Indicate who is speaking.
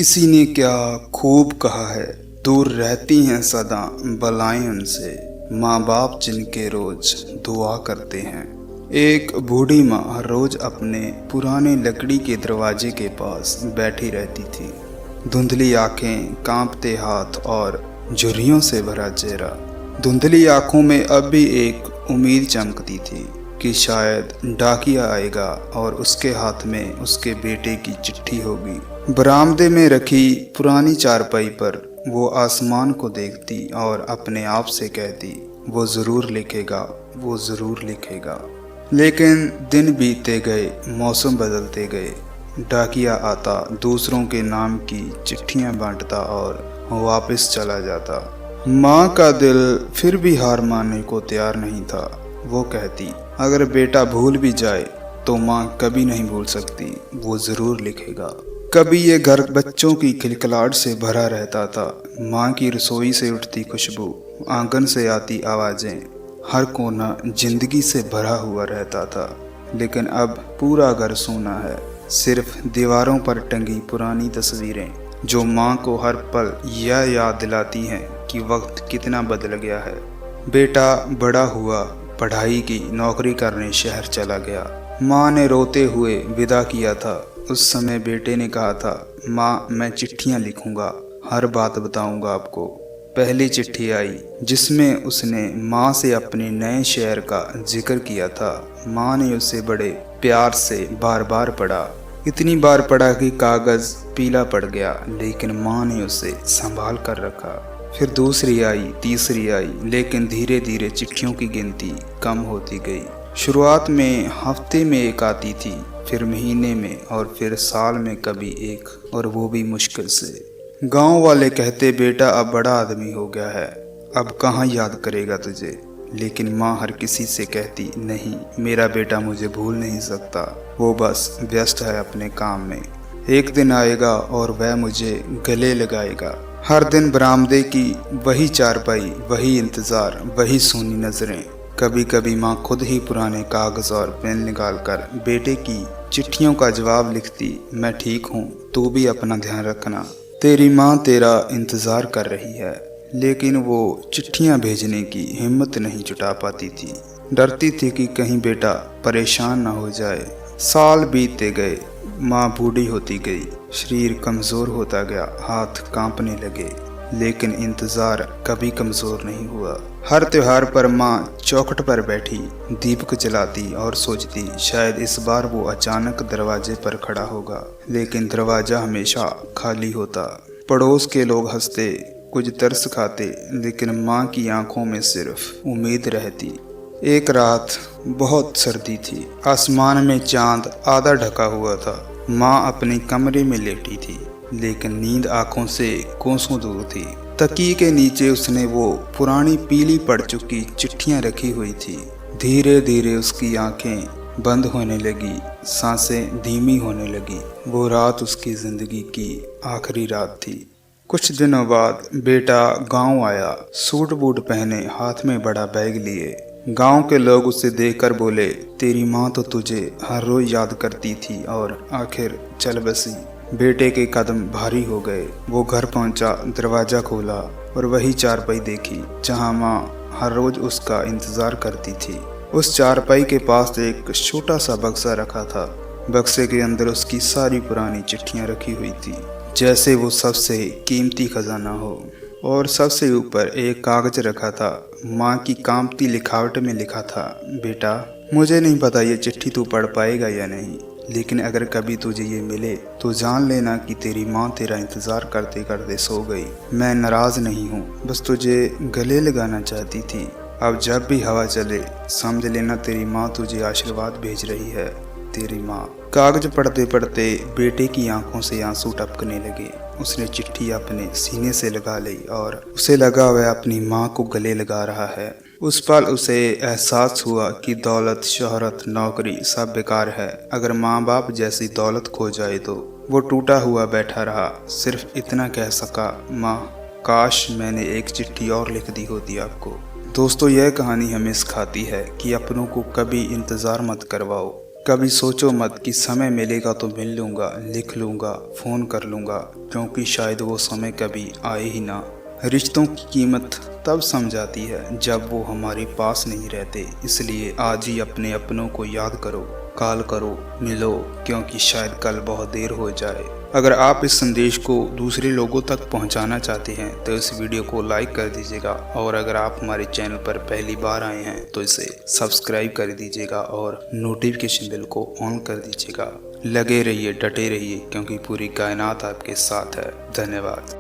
Speaker 1: किसी ने क्या खूब कहा है, दूर रहती हैं सदा बलाएं उनसे, माँ बाप जिनके रोज दुआ करते हैं। एक बूढ़ी माँ हर रोज अपने पुराने लकड़ी के दरवाजे के पास बैठी रहती थी। धुंधली आंखें, कांपते हाथ और झुर्रियों से भरा चेहरा। धुंधली आंखों में अब भी एक उम्मीद चमकती थी कि शायद डाकिया आएगा और उसके हाथ में उसके बेटे की चिट्ठी होगी। बरामदे में रखी पुरानी चारपाई पर वो आसमान को देखती और अपने आप से कहती, वो ज़रूर लिखेगा, वो ज़रूर लिखेगा। लेकिन दिन बीतते गए, मौसम बदलते गए। डाकिया आता, दूसरों के नाम की चिट्ठियां बांटता और वापस चला जाता। माँ का दिल फिर भी हार मानने को तैयार नहीं था। वो कहती, अगर बेटा भूल भी जाए तो माँ कभी नहीं भूल सकती, वो ज़रूर लिखेगा। कभी ये घर बच्चों की खिलखिलाहट से भरा रहता था। माँ की रसोई से उठती खुशबू, आंगन से आती आवाज़ें, हर कोना जिंदगी से भरा हुआ रहता था। लेकिन अब पूरा घर सूना है। सिर्फ दीवारों पर टंगी पुरानी तस्वीरें जो माँ को हर पल यह याद दिलाती हैं कि वक्त कितना बदल गया है। बेटा बड़ा हुआ, पढ़ाई की, नौकरी करने शहर चला गया। माँ ने रोते हुए विदा किया था। उस समय बेटे ने कहा था, माँ मैं चिट्ठियाँ लिखूंगा, हर बात बताऊंगा आपको। पहली चिट्ठी आई जिसमें उसने माँ से अपने नए शहर का जिक्र किया था। माँ ने उसे बड़े प्यार से बार बार पढ़ा। इतनी बार पढ़ा कि कागज़ पीला पड़ गया, लेकिन माँ ने उसे संभाल कर रखा। फिर दूसरी आई, तीसरी आई, लेकिन धीरे धीरे चिट्ठियों की गिनती कम होती गई। शुरुआत में हफ्ते में एक आती थी, फिर महीने में और फिर साल में कभी एक, और वो भी मुश्किल से। गांव वाले कहते, बेटा अब बड़ा आदमी हो गया है, अब कहाँ याद करेगा तुझे। लेकिन माँ हर किसी से कहती, नहीं, मेरा बेटा मुझे भूल नहीं सकता, वो बस व्यस्त है अपने काम में। एक दिन आएगा और वह मुझे गले लगाएगा। हर दिन बरामदे की वही चारपाई, वही इंतज़ार, वही सूनी नज़रें। कभी कभी माँ खुद ही पुराने कागज़ और पेन निकाल कर बेटे की चिट्ठियों का जवाब लिखती, मैं ठीक हूँ, तू भी अपना ध्यान रखना, तेरी माँ तेरा इंतज़ार कर रही है। लेकिन वो चिट्ठियाँ भेजने की हिम्मत नहीं जुटा पाती थी। डरती थी कि कहीं बेटा परेशान ना हो जाए। साल बीतते गए, माँ बूढ़ी होती गई, शरीर कमज़ोर होता गया, हाथ कांपने लगे। लेकिन इंतज़ार कभी कमज़ोर नहीं हुआ। हर त्योहार पर माँ चौखट पर बैठी दीपक जलाती और सोचती, शायद इस बार वो अचानक दरवाजे पर खड़ा होगा। लेकिन दरवाज़ा हमेशा खाली होता। पड़ोस के लोग हंसते, कुछ तरस खाते, लेकिन माँ की आंखों में सिर्फ उम्मीद रहती। एक रात बहुत सर्दी थी। आसमान में चांद आधा ढका हुआ था। माँ अपने कमरे में लेटी थी, लेकिन नींद आंखों से कोसों दूर थी। तकिए के नीचे उसने वो पुरानी पीली पड़ चुकी चिट्ठियां रखी हुई थी। धीरे धीरे उसकी आंखें बंद होने लगी, सांसें धीमी होने लगी। वो रात उसकी जिंदगी की आखिरी रात थी। कुछ दिनों बाद बेटा गांव आया, सूट बूट पहने, हाथ में बड़ा बैग लिए। गांव के लोग उसे देखकर बोले, तेरी माँ तो तुझे हर रोज याद करती थी और आखिर चल बसी। बेटे के कदम भारी हो गए। वो घर पहुंचा, दरवाज़ा खोला और वही चारपाई देखी जहां माँ हर रोज उसका इंतज़ार करती थी। उस चारपाई के पास एक छोटा सा बक्सा रखा था। बक्से के अंदर उसकी सारी पुरानी चिट्ठियां रखी हुई थी, जैसे वो सबसे कीमती खजाना हो। और सबसे ऊपर एक कागज रखा था। माँ की कांपती लिखावट में लिखा था, बेटा मुझे नहीं पता ये चिट्ठी तू पढ़ पाएगा या नहीं, लेकिन अगर कभी तुझे ये मिले तो जान लेना कि तेरी माँ तेरा इंतज़ार करते करते सो गई। मैं नाराज़ नहीं हूँ, बस तुझे गले लगाना चाहती थी। अब जब भी हवा चले समझ लेना तेरी माँ तुझे आशीर्वाद भेज रही है, तेरी माँ। कागज पढ़ते पढ़ते बेटे की आंखों से आंसू टपकने लगे। उसने चिट्ठी अपने सीने से लगा ली और उसे लगा वह अपनी माँ को गले लगा रहा है। उस पल उसे एहसास हुआ कि दौलत, शोहरत, नौकरी सब बेकार है। अगर माँ बाप जैसी दौलत खो जाए तो वो टूटा हुआ बैठा रहा। सिर्फ इतना कह सका, माँ काश मैंने एक चिट्ठी और लिख दी होती आपको। दोस्तों, यह कहानी हमें सिखाती है कि अपनों को कभी इंतज़ार मत करवाओ, कभी सोचो मत कि समय मिलेगा तो मिल लूँगा, लिख लूँगा, फ़ोन कर लूँगा, क्योंकि शायद वो समय कभी आए ही ना। रिश्तों की कीमत तब समझ आती है जब वो हमारे पास नहीं रहते, इसलिए आज ही अपने अपनों को याद करो, कॉल करो, मिलो, क्योंकि शायद कल बहुत देर हो जाए। अगर आप इस संदेश को दूसरे लोगों तक पहुंचाना चाहते हैं तो इस वीडियो को लाइक कर दीजिएगा, और अगर आप हमारे चैनल पर पहली बार आए हैं तो इसे सब्सक्राइब कर दीजिएगा और नोटिफिकेशन बेल को ऑन कर दीजिएगा। लगे रहिए, डटे रहिए, क्योंकि पूरी कायनात आपके साथ है। धन्यवाद।